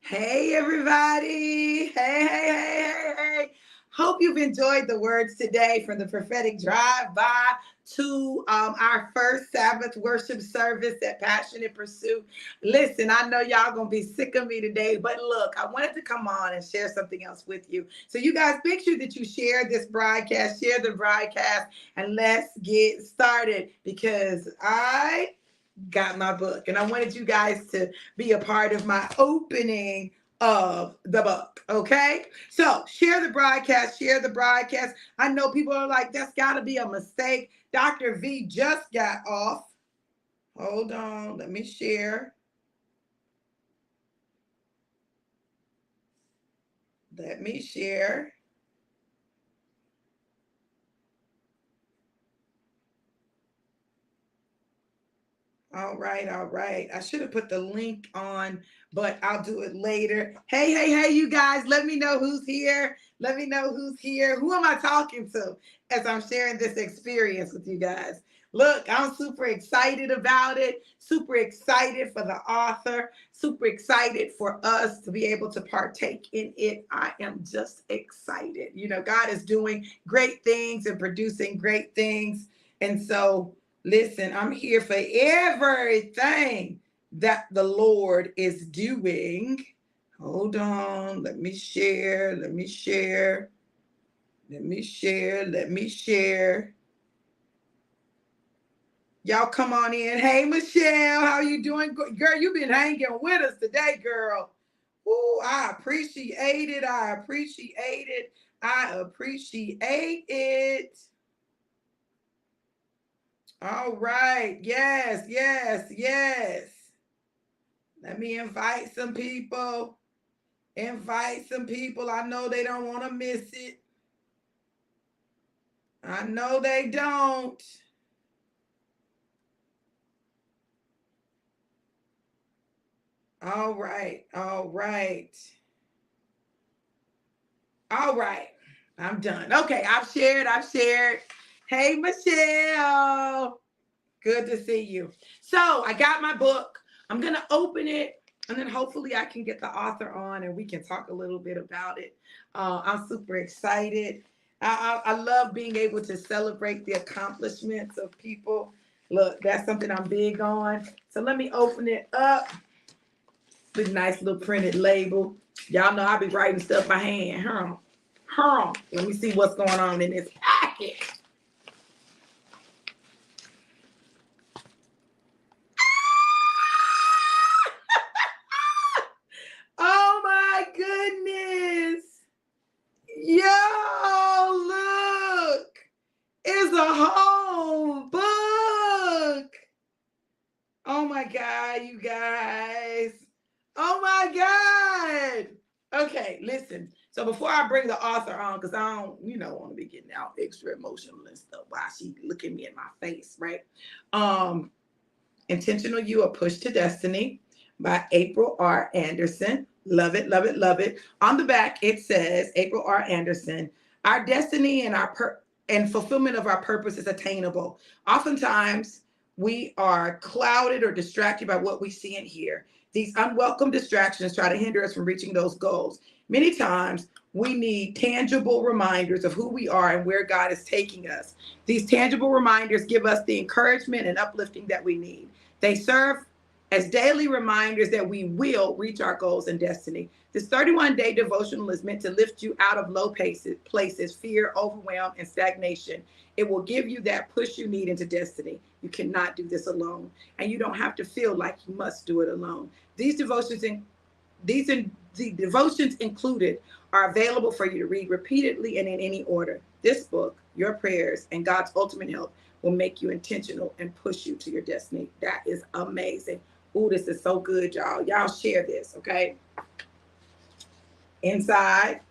Hey, everybody. Hey. Hope you've enjoyed the words today from the prophetic drive by to our first Sabbath worship service at Passion and Pursuit. Listen, I know y'all going to be sick of me today, but look, I wanted to come on and share something else with you. So, you guys, make sure that you share this broadcast, share the broadcast, and let's get started because I got my book and I wanted you guys to be a part of my opening of the book. Okay. So share the broadcast, share the broadcast. I know people are like, that's got to be a mistake. Dr. V just got off. Hold on. Let me share. Let me share. All right, all right. I should have put the link on, but I'll do it later. Hey, you guys, let me know who's here. Let me know who's here. Who am I talking to as I'm sharing this experience with you guys? Look, I'm super excited about it, super excited for the author, super excited for us to be able to partake in it. I am just excited. You know, God is doing great things and producing great things. And so, listen, I'm here for everything that the Lord is doing. Hold on. Let me share. Let me share. Let me share. Let me share. Y'all come on in. Hey, Michelle, how you doing? Girl, you been hanging with us today, girl. Ooh, I appreciate it. I appreciate it. I appreciate it. All right. Yes. Let me invite some people. Invite some people. I know they don't want to miss it. I know they don't. All right. All right. All right. I'm done. Okay. I've shared. I've shared. Hey, Michelle. Good to see you. So I got my book. I'm going to open it and then hopefully I can get the author on and we can talk a little bit about it. I'm super excited. I love being able to celebrate the accomplishments of people. Look, that's something I'm big on. So let me open it up with a nice little printed label. Y'all know I be writing stuff by hand. Let me see what's going on in this packet. Oh my goodness. Yo, look. It's a whole book. Oh my God, you guys. Oh my God. Okay, listen. So before I bring the author on, because I don't, want to be getting out extra emotional and stuff while she looking me in my face, right? Um, Intentional You, A Push to Destiny by April R. Anderson. Love it, love it, love it. On the back, it says, April R. Anderson, our destiny and and fulfillment of our purpose is attainable. Oftentimes, we are clouded or distracted by what we see and hear. These unwelcome distractions try to hinder us from reaching those goals. Many times, we need tangible reminders of who we are and where God is taking us. These tangible reminders give us the encouragement and uplifting that we need. They serve as daily reminders that we will reach our goals and destiny. This 31-day devotional is meant to lift you out of low places, fear, overwhelm, and stagnation. It will give you that push you need into destiny. You cannot do this alone, and you don't have to feel like you must do it alone. The devotions included are available for you to read repeatedly and in any order. This book, your prayers, and God's ultimate help will make you intentional and push you to your destiny. That is amazing. Ooh, this is so good, y'all. Y'all share this, okay? Inside,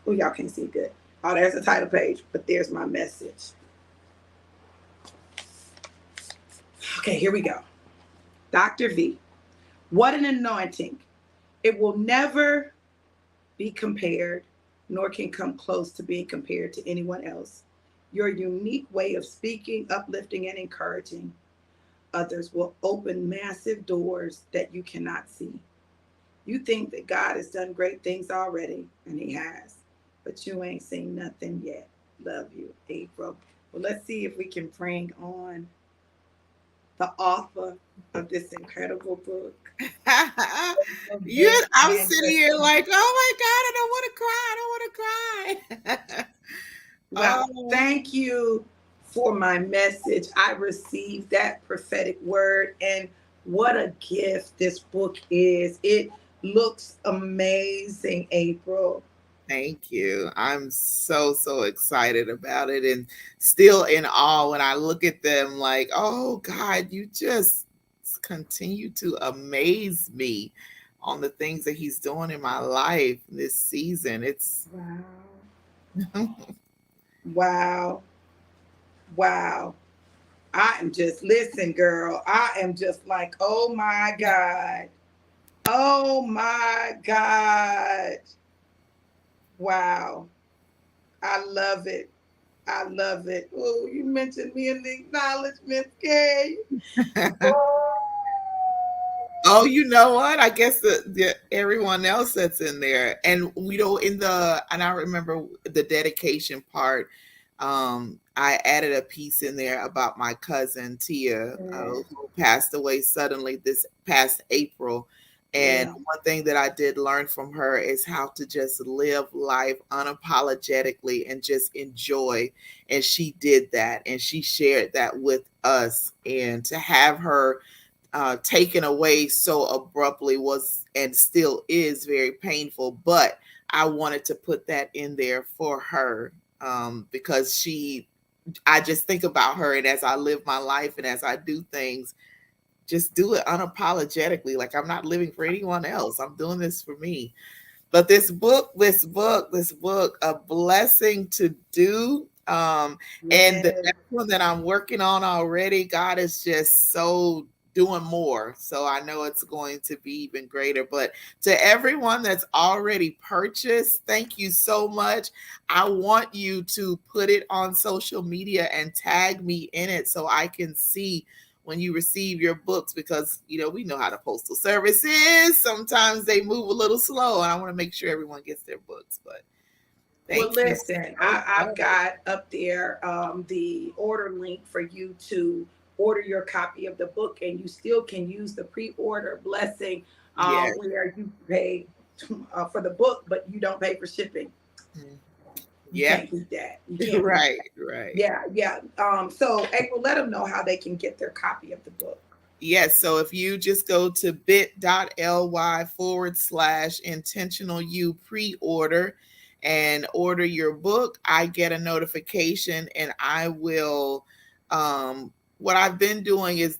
oh, y'all can't see good. Oh, there's the title page, but there's my message. Okay, here we go. Dr. V, what an anointing. It will never be compared, nor can come close to being compared to anyone else. Your unique way of speaking, uplifting, and encouraging others will open massive doors that you cannot see. You think that God has done great things already, and he has, but you ain't seen nothing yet. Love you, April. Well, let's see if we can bring on the author of this incredible book. You, I'm sitting here like, oh my God, I don't want to cry. I don't want to cry. Well, Oh, thank you for my message. I received that prophetic word, and what a gift this book is. It looks amazing, April. thank you. I'm so, so excited about it and still in awe when I look at them like, oh God, you just continue to amaze me on the things that he's doing in my life this season. It's Wow. Wow. Wow. I am just, listen, girl. I am just like, oh my God. Oh my God. Wow. I love it. I love it. Oh, you mentioned me in the acknowledgments, Kay. Oh, you know what? I guess the everyone else that's in there, and in the and I remember the dedication part. I added a piece in there about my cousin Tia, Yeah. who passed away suddenly this past April. And Yeah. one thing that I did learn from her is how to just live life unapologetically and just enjoy. And she did that, and she shared that with us. And to have her taken away so abruptly was and still is very painful. But I wanted to put that in there for her because I just think about her, and as I live my life and as I do things, just do it unapologetically. Like I'm not living for anyone else. I'm doing this for me. But this book, a blessing to do. And the Yes. next one that I'm working on already, God is just so doing more. So I know it's going to be even greater. But to everyone that's already purchased, thank you so much. I want you to put it on social media and tag me in it so I can see when you receive your books, because we know how the postal service is. Sometimes they move a little slow, and I want to make sure everyone gets their books. But Well, thank you listen, so I've much. got up there the order link for you to order your copy of the book, and you still can use the pre-order blessing Yes. where you pay for the book, but you don't pay for shipping. Mhm. You Yeah. can't beat that. You can't beat Right. that. Right. Yeah, yeah. So April, let them know how they can get their copy of the book. Yes. So if you just go to bit.ly/intentional you pre-order and order your book, I get a notification, and I will what I've been doing is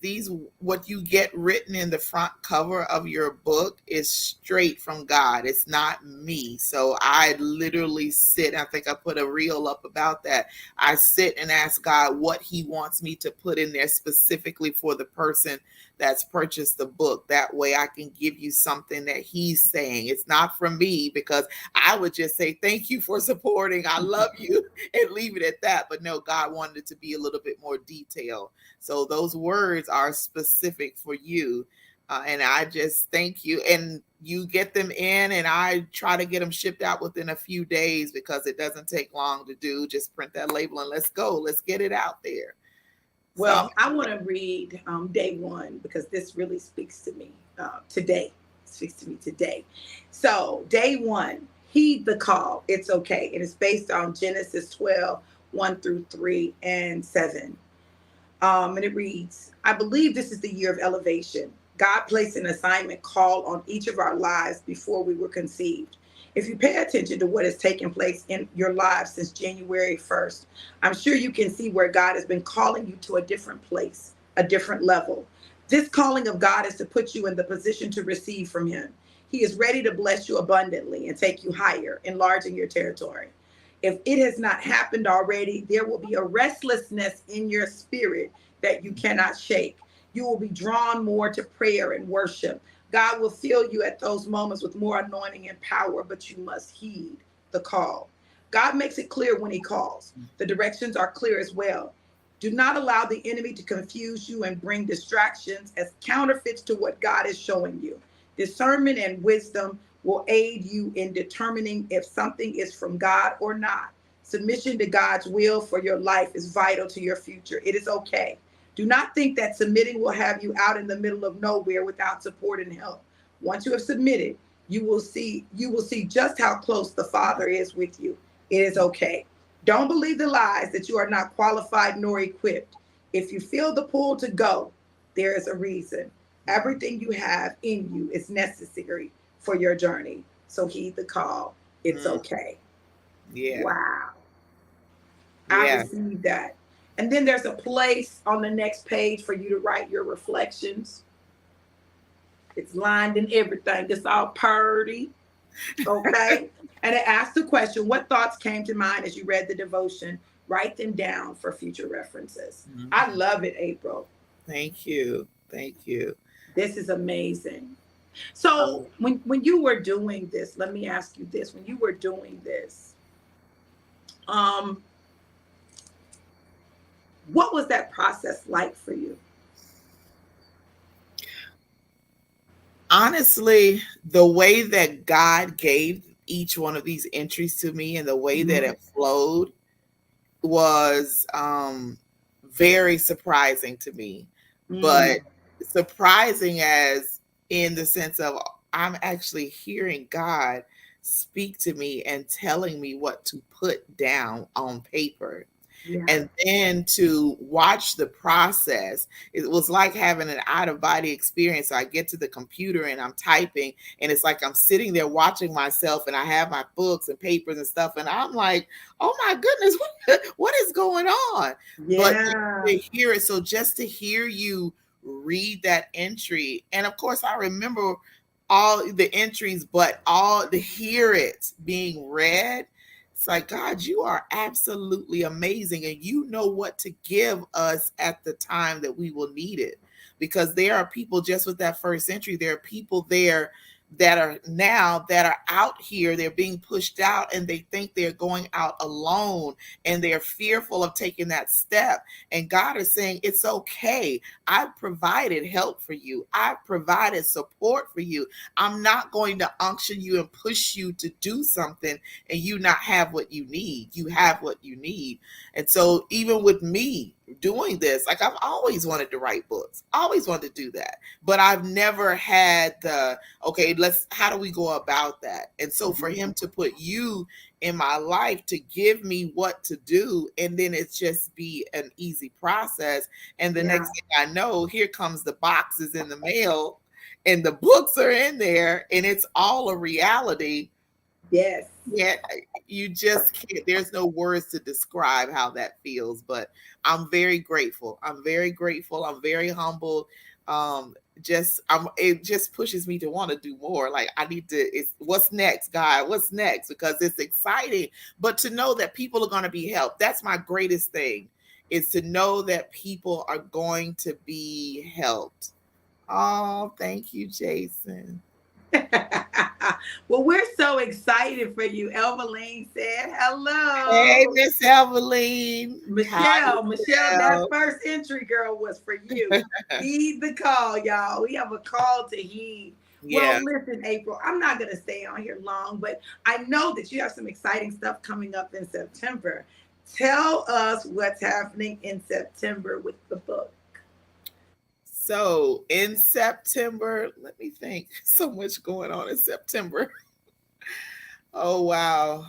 what you get written in the front cover of your book is straight from God. It's not me. So I literally sit, I think I put a reel up about that. I sit and ask God what he wants me to put in there specifically for the person that's purchased the book. That way I can give you something that he's saying. It's not from me, because I would just say, thank you for supporting. I love you and leave it at that. But no, God wanted it to be a little bit more detailed. So those words are specific for you. And I just thank you. And you get them in, and I try to get them shipped out within a few days because it doesn't take long to do. Just print that label and let's go. Let's get it out there. So I'm Well, I want to read day one because this really speaks to me today. Speaks to me today. So, day one, heed the call. It's okay. It is based on Genesis 12, 1 through 3 and 7. And it reads, I believe this is the year of elevation. God placed an assignment call on each of our lives before we were conceived. If you pay attention to what has taken place in your lives since January 1st, I'm sure you can see where God has been calling you to a different place, a different level. This calling of God is to put you in the position to receive from Him. He is ready to bless you abundantly and take you higher, enlarging your territory. If it has not happened already, there will be a restlessness in your spirit that you cannot shake. You will be drawn more to prayer and worship. God will fill you at those moments with more anointing and power, but you must heed the call. God makes it clear when He calls. The directions are clear as well. Do not allow the enemy to confuse you and bring distractions as counterfeits to what God is showing you. Discernment and wisdom will aid you in determining if something is from God or not. Submission to God's will for your life is vital to your future. It is okay. Do not think that submitting will have you out in the middle of nowhere without support and help. Once you have submitted, you will see just how close the Father is with you. It is okay. Don't believe the lies that you are not qualified nor equipped. If you feel the pull to go, there is a reason. Everything you have in you is necessary for your journey. So heed the call. It's okay. Yeah. Wow. I Yeah. received that. And then there's a place on the next page for you to write your reflections. It's lined and everything. It's all purty. Okay. And it asks the question, what thoughts came to mind as you read the devotion? Write them down for future references. I love it, April. Thank you. Thank you. This is amazing. So when you were doing this, let me ask you this. When you were doing this, what was that process like for you? Honestly, the way that God gave each one of these entries to me and the way that it flowed was very surprising to me. But surprising as in the sense of I'm actually hearing God speak to me and telling me what to put down on paper. Yeah. And then to watch the process, it was like having an out of body experience. So I get to the computer and I'm typing, and it's like I'm sitting there watching myself, and I have my books and papers and stuff, and I'm like, oh my goodness, what is going on? Yeah. But to hear it, so just to hear you read that entry, and of course I remember all the entries, but all to hear it being read, it's like, God, you are absolutely amazing. And you know what to give us at the time that we will need it. Because there are people just with that first entry, there are people there that are out here, they're being pushed out, and they think they're going out alone, and they're fearful of taking that step. And God is saying, it's okay. I've provided help for you. I've provided support for you. I'm not going to unction you and push you to do something and you not have what you need. You have what you need. And so even with me doing this, like I've always wanted to write books, always wanted to do that, but I've never had the, okay, how do we go about that? And so for him to put you in my life to give me what to do, and then it's just be an easy process. And the next thing I know, here comes the boxes in the mail and the books are in there and it's all a reality. Yes. Yeah, you just can't, there's no words to describe how that feels, but I'm very grateful. I'm very grateful. I'm very humble. It just pushes me to want to do more. Like I need to, it's what's next, God? What's next? Because it's exciting, but to know that people are going to be helped. That's my greatest thing, is to know that people are going to be helped. Oh, thank you, Jason. Well, we're so excited for you. Elvaline said hello. Hey, Miss Eveline. Michelle, that first entry, girl, was for you. Heed the call, y'all. We have a call to heed. Yeah. Well, listen, April, I'm not going to stay on here long, but I know that you have some exciting stuff coming up in September. Tell us what's happening in September with the book. So in September, let me think. So much going on in September. Oh, wow.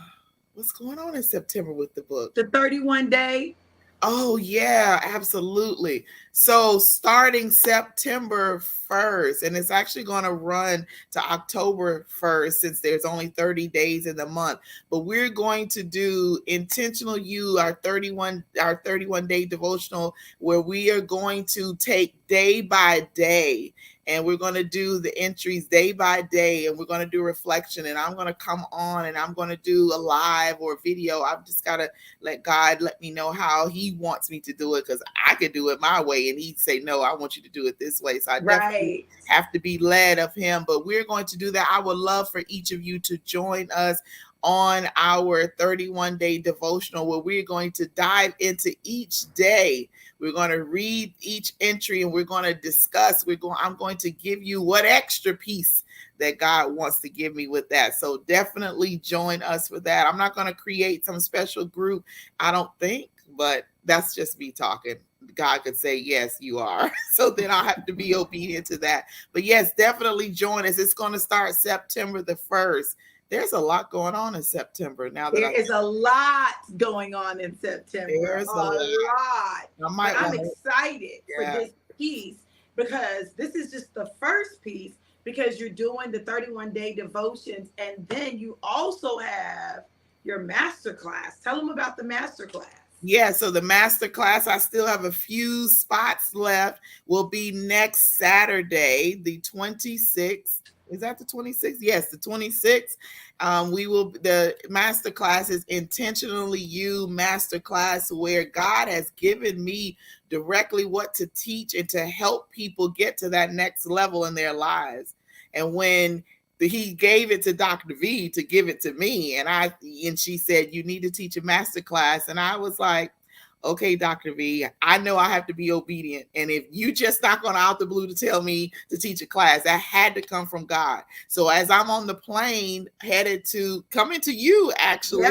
What's going on in September with the book? The 31-day. Oh, yeah, absolutely. So starting September 1st, and it's actually going to run to October 1st since there's only 30 days in the month. But we're going to do Intentional You, our 31-day devotional, where we are going to take day by day, and we're going to do the entries day by day, and we're going to do reflection, and I'm going to come on and I'm going to do a live or a video. I've just got to let God let me know how he wants me to do it, because I could do it my way and he'd say, no, I want you to do it this way. So I definitely have to be led of him, but we're going to do that. I would love for each of you to join us on our 31-day devotional, where we're going to dive into each day We're going to read each entry and we're going to discuss. I'm going to give you what extra piece that God wants to give me with that. So definitely join us for that. I'm not going to create some special group, I don't think, but that's just me talking. God could say, yes, you are. So then I'll have to be obedient to that. But yes, definitely join us. It's going to start September the 1st. There's a lot going on in September. Now that there is a lot going on in September. There's a lot. I'm excited for this piece because this is just the first piece, because you're doing the 31-day devotions, and then you also have your masterclass. Tell them about the masterclass. Yeah, so the masterclass, I still have a few spots left, will be next Saturday, the 26th. Is that the 26th? Yes, the 26th. The masterclass is Intentionally You Masterclass, where God has given me directly what to teach and to help people get to that next level in their lives. And when he gave it to Dr. V to give it to me, and she said, you need to teach a masterclass. And I was like, okay, Dr. V, I know I have to be obedient. And if you just not going out the blue to tell me to teach a class, that had to come from God. So as I'm on the plane headed to coming to you, actually,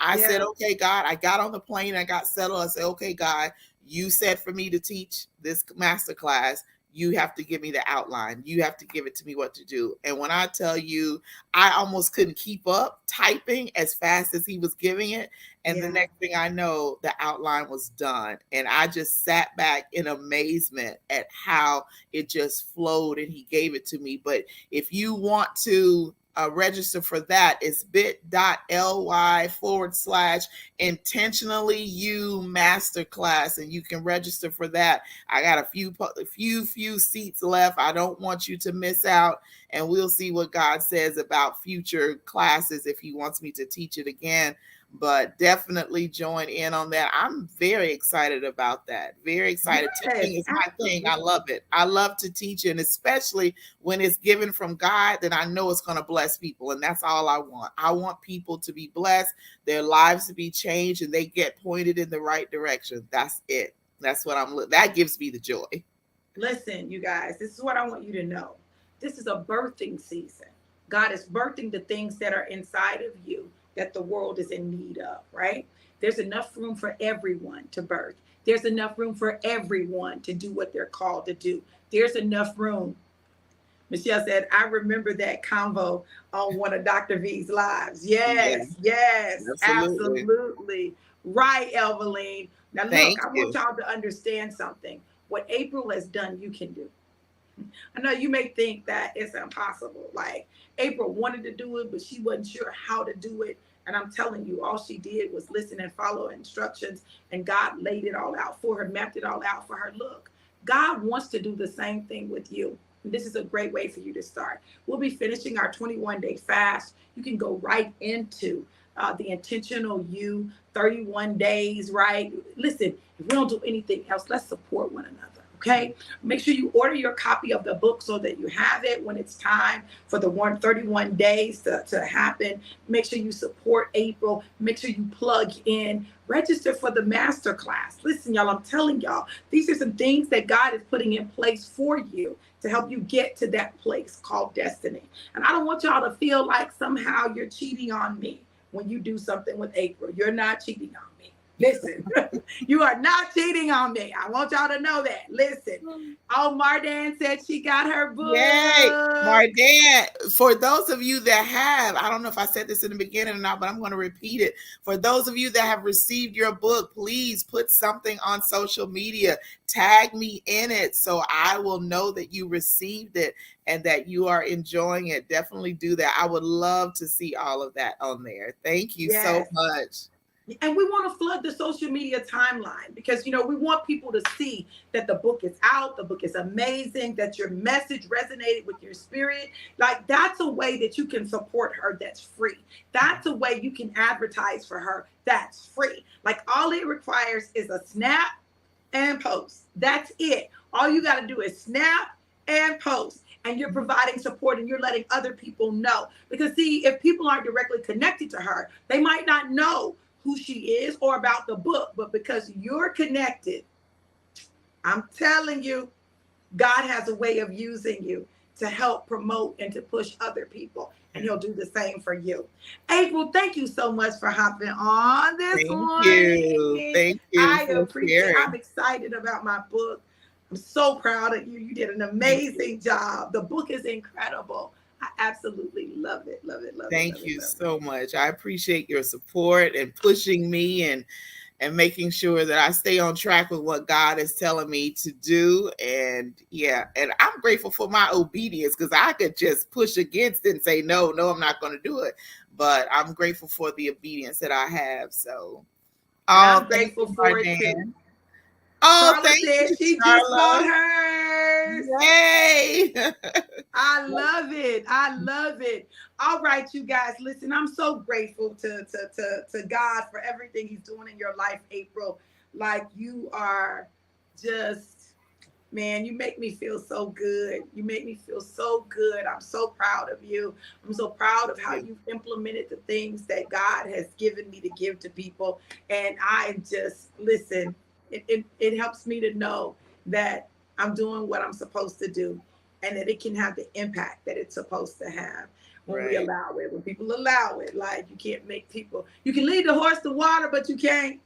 I said, okay, God, I got on the plane, I got settled. I said, okay, God, you said for me to teach this master class, you have to give me the outline. You have to give it to me what to do. And when I tell you, I almost couldn't keep up typing as fast as he was giving it. And the next thing I know, the outline was done. And I just sat back in amazement at how it just flowed and he gave it to me. But if you want to register for that, it's bit.ly/Intentionally You Masterclass, and you can register for that. I got a few seats left. I don't want you to miss out, and we'll see what God says about future classes if he wants me to teach it again. But definitely join in on that. I'm very excited about that. Very excited. Teaching is my thing. I love it. I love to teach, and especially when it's given from God, then I know it's going to bless people. And that's all I want. I want people to be blessed, their lives to be changed, and they get pointed in the right direction. That's it. That's what that gives me the joy. Listen, you guys, this is what I want you to know. This is a birthing season. God is birthing the things that are inside of you that the world is in need of, right? There's enough room for everyone to birth. There's enough room for everyone to do what they're called to do. There's enough room. Michelle said, I remember that convo on one of Dr. V's lives. Yes, absolutely. Right, Eveline. Now look, I want y'all to understand something. What April has done, you can do. I know you may think that it's impossible. Like, April wanted to do it, but she wasn't sure how to do it. And I'm telling you, all she did was listen and follow instructions, and God laid it all out for her, mapped it all out for her. Look, God wants to do the same thing with you. And this is a great way for you to start. We'll be finishing our 21-day fast. You can go right into the Intentional You 31 days, right? Listen, if we don't do anything else, let's support one another. Okay, make sure you order your copy of the book so that you have it when it's time for the 31 days to happen. Make sure you support April. Make sure you plug in. Register for the masterclass. Listen, y'all, I'm telling y'all, these are some things that God is putting in place for you to help you get to that place called destiny. And I don't want y'all to feel like somehow you're cheating on me when you do something with April. You're not cheating on me. Listen, you are not cheating on me. I want y'all to know that. Listen. Oh, Mardan said she got her book. Yay, Mardan. For those of you that have, I don't know if I said this in the beginning or not, but I'm going to repeat it. For those of you that have received your book, please put something on social media. Tag me in it so I will know that you received it and that you are enjoying it. Definitely do that. I would love to see all of that on there. Thank you so much. And we want to flood the social media timeline because, you know, we want people to see that the book is out, the book is amazing, that your message resonated with your spirit. Like, that's a way that you can support her that's free. That's a way you can advertise for her that's free. Like, all it requires is a snap and post. That's it. All you got to do is snap and post. And you're providing support and you're letting other people know. Because, see, if people aren't directly connected to her, they might not know who she is or about the book, but because you're connected, I'm telling you, God has a way of using you to help promote and to push other people. And he'll do the same for you. April, thank you so much for hopping on this Thank you. morning. Thank you I for appreciate I'm sharing. excited about my book. I'm so proud of you. You did an Thank you. amazing job. The book is incredible. I absolutely love it. Love it. Love it. Love Thank it. you Love so much. I appreciate your support and pushing me and making sure that I stay on track with what God is telling me to do. And yeah, and I'm grateful for my obedience because I could just push against it and say, no, I'm not going to do it. But I'm grateful for the obedience that I have. So, And oh, I'm thank grateful you, for it too. Mardan. Oh, Carla thank said you, she just bought Charla. hers. Yay. I love it. I love it. All right, you guys, listen, I'm so grateful to God for everything he's doing in your life, April. Like you are just, man, you make me feel so good. You make me feel so good. I'm so proud of you. I'm so proud of how you've implemented the things that God has given me to give to people. And I just, listen, it helps me to know that I'm doing what I'm supposed to do and that it can have the impact that it's supposed to have when we Right. allow it, when people allow it. Like you can't make people, you can lead the horse to water, but you can't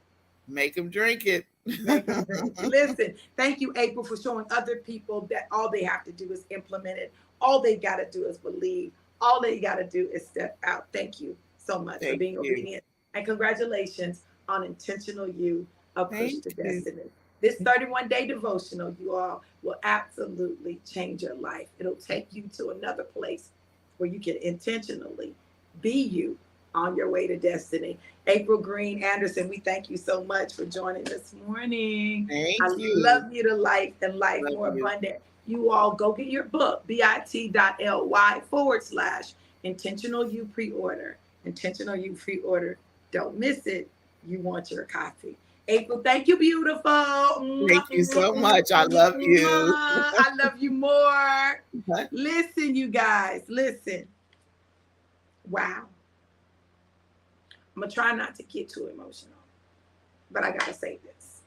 Make them drink it. make them drink. Listen, thank you, April, for showing other people that all they have to do is implement it. All they got to do is believe. All they got to do is step out. Thank you so much for Thank being you. obedient. And congratulations on Intentional You, A Push Thank to you. Destiny. This 31-day devotional, you all, will absolutely change your life. It'll take you to another place where you can intentionally be you on your way to destiny. April Green Anderson, we thank you so much for joining this morning. Thank I you. love you to life and life Love more you. abundant. You all go get your book, bit.ly/intentional you pre-order. Intentional you pre-order. Don't miss it. You want your copy. April, thank you, beautiful. Thank you so much. I love you. I love you more. Listen, you guys, listen. Wow. I'm going to try not to get too emotional, but I got to say this.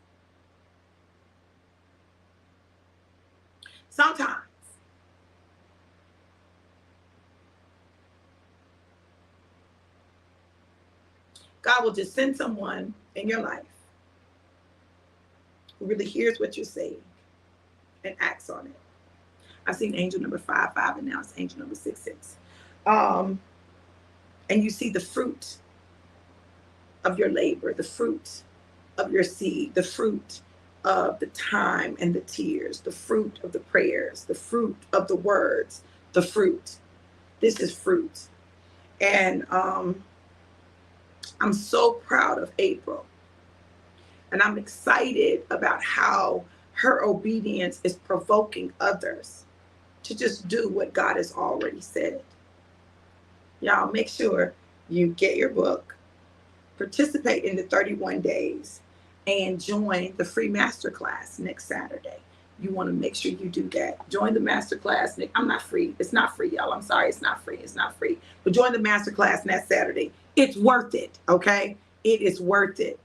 Sometimes God will just send someone in your life who really hears what you're saying and acts on it. I've seen angel number 55, and now it's angel number 66. And you see the fruit of your labor, the fruit of your seed, the fruit of the time and the tears, the fruit of the prayers, the fruit of the words, the fruit. This is fruit. And I'm so proud of April. And I'm excited about how her obedience is provoking others to just do what God has already said. Y'all, make sure you get your book, participate in the 31 days, and join the free masterclass next Saturday. You want to make sure you do that. Join the masterclass. I'm not free. It's not free, y'all. I'm sorry. It's not free. It's not free. But join the masterclass next Saturday. It's worth it. Okay? It is worth it.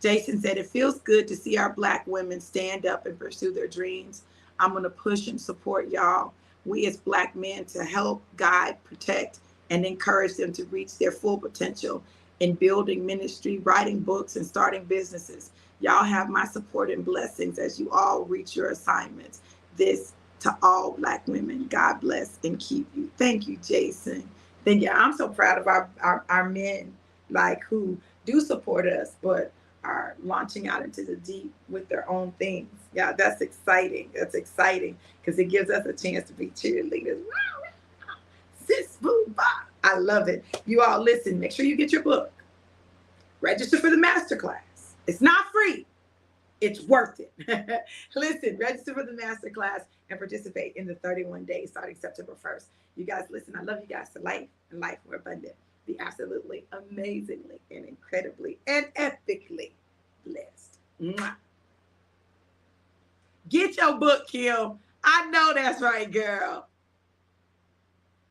Jason said, it feels good to see our Black women stand up and pursue their dreams. I'm going to push and support y'all. We as Black men to help, guide, protect, and encourage them to reach their full potential in building ministry, writing books, and starting businesses. Y'all have my support and blessings as you all reach your assignments. This to all Black women. God bless and keep you. Thank you, Jason. Thank you. I'm so proud of our men, like, who do support us, but are launching out into the deep with their own things. Yeah, that's exciting. That's exciting because it gives us a chance to be cheerleaders. Sis, boo, bah. I love it. You all listen, make sure you get your book. Register for the masterclass. It's not free. It's worth it. Listen, register for the masterclass and participate in the 31 days starting September 1st. You guys, listen, I love you guys to life and life more abundant. Be absolutely amazingly and incredibly and epically blessed. Mwah. Get your book, Kim. I know that's right, girl.